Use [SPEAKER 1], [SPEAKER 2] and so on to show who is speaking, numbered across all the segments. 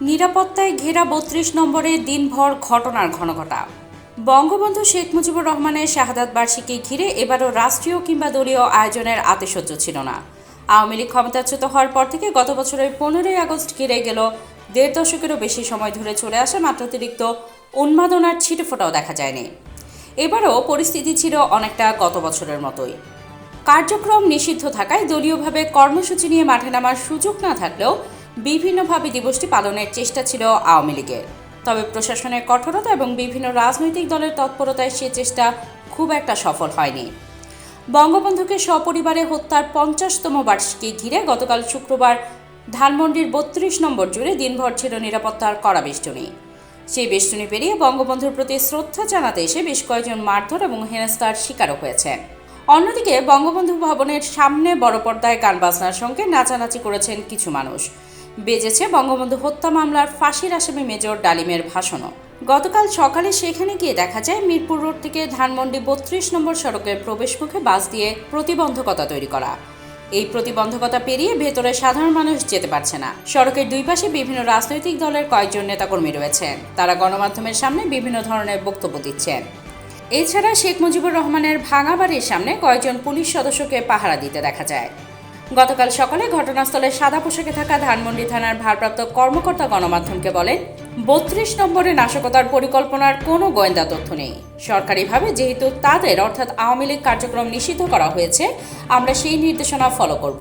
[SPEAKER 1] নিরাপত্তায় ঘেরা ৩২ নম্বরে দিনভর ঘটনার ঘনঘটা। বঙ্গবন্ধু শেখ মুজিবুর রহমানের শাহাদাত বার্ষিকী ঘিরে এবারও রাষ্ট্রীয় কিংবা দলীয় আয়োজনের আতিশয্য ছিল না। আওয়ামী লীগ ক্ষমতাচ্যুত হওয়ার পর থেকে গত বছরের ১৫ই আগস্ট ঘিরে গেল ১.৫ দশকেরও বেশি সময় ধরে চলে আসা মাত্রাতিরিক্ত উন্মাদনার ছিটেফোঁটাও দেখা যায়নি। এবারও পরিস্থিতি ছিল অনেকটা গত বছরের মতোই। কার্যক্রম নিষিদ্ধ থাকায় দলীয়ভাবে কর্মসূচি নিয়ে মাঠে নামার সুযোগ না থাকলেও বিভিন্নভাবে দিবসটি পালনের চেষ্টা ছিল আওয়ামী লীগের। তবে প্রশাসনের কঠোরতা এবং বিভিন্ন রাজনৈতিক দলের তৎপরতায় সে চেষ্টা খুব একটা সফল হয়নি। বঙ্গবন্ধুকে সপরিবারে হত্যার ৫০তম বার্ষিকী ঘিরে গতকাল শুক্রবার ধানমন্ডির ৩২ নম্বর জুড়ে দিনভর ছিল নিরাপত্তার কড়া বেষ্টনী। সেই বেষ্টনী পেরিয়ে বঙ্গবন্ধুর প্রতি শ্রদ্ধা জানাতে এসে বেশ কয়েকজন মারধর এবং হেনস্থার শিকারও হয়েছেন। অন্যদিকে বঙ্গবন্ধু ভবনের সামনে বড় পর্দায় গান বাজনার সঙ্গে নাচানাচি করেছেন কিছু মানুষ। বেজেছে বঙ্গবন্ধু হত্যা মামলার ফাঁসির আসামি মেজর ডালিমের ভাষণও। গতকাল সকালে সেখানে গিয়ে দেখা যায় মিরপুর রোড থেকে ধানমন্ডি ৩২ নম্বর সড়কের প্রবেশমুখে বাস দিয়ে প্রতিবন্ধকতা তৈরি করা। এই প্রতিবন্ধকতা পেরিয়ে ভেতরে সাধারণ মানুষ যেতে পারছে না। সড়কের দুই পাশে বিভিন্ন রাজনৈতিক দলের কয়েকজন নেতাকর্মী রয়েছেন। তারা গণমাধ্যমের সামনে বিভিন্ন ধরনের বক্তব্য দিচ্ছেন। এছাড়া শেখ মুজিবুর রহমানের ভাঙা বাড়ির সামনে কয়েকজন পুলিশ সদস্যকে পাহারা দিতে দেখা যায়। গতকাল সকালে ঘটনাস্থলে সাদা পোশাকে থাকা ধানমন্ডি থানার ভারপ্রাপ্ত কর্মকর্তা গণমাধ্যমকে বলেন, ৩২ নম্বরে নাশকতার পরিকল্পনার কোনো গোয়েন্দা তথ্য নেই। সরকারিভাবে যেহেতু তাদের অর্থাৎ আওয়ামী লীগ কার্যক্রম নিষিদ্ধ করা হয়েছে, আমরা সেই নির্দেশনা ফলো করব।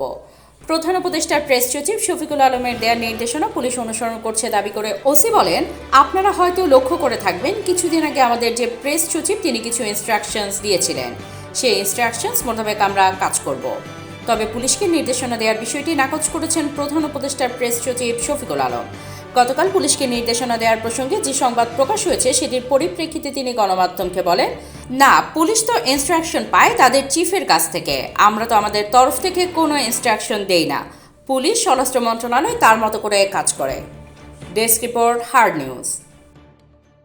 [SPEAKER 1] প্রধান উপদেষ্টার প্রেস সচিব শফিকুল আলমের দেওয়া নির্দেশনা পুলিশ অনুসরণ করছে দাবি করে ওসি বলেন, আপনারা হয়তো লক্ষ্য করে থাকবেন কিছুদিন আগে আমাদের যে প্রেস সচিব তিনি কিছু ইনস্ট্রাকশনস দিয়েছিলেন। সেই ইনস্ট্রাকশনস মোতাবেক আমরা কাজ করব। তবে পুলিশকে নির্দেশনা দেওয়ার বিষয়টি নাকচ করেছেন প্রধান উপদেষ্টার প্রেস সচিব শফিকুল আলম। গতকাল পুলিশকে নির্দেশনা দেওয়ার প্রসঙ্গে যে সংবাদ প্রকাশ হয়েছে সেটির পরিপ্রেক্ষিতে তিনি গণমাধ্যমকে বলেন, না, পুলিশ তো ইনস্ট্রাকশন পায় তাদের চিফের কাছ থেকে, আমরা তো আমাদের তরফ থেকে কোনো ইনস্ট্রাকশন দেই না। পুলিশ স্বরাষ্ট্র মন্ত্রণালয় তার মতো করে কাজ করে। Desk report, hard news.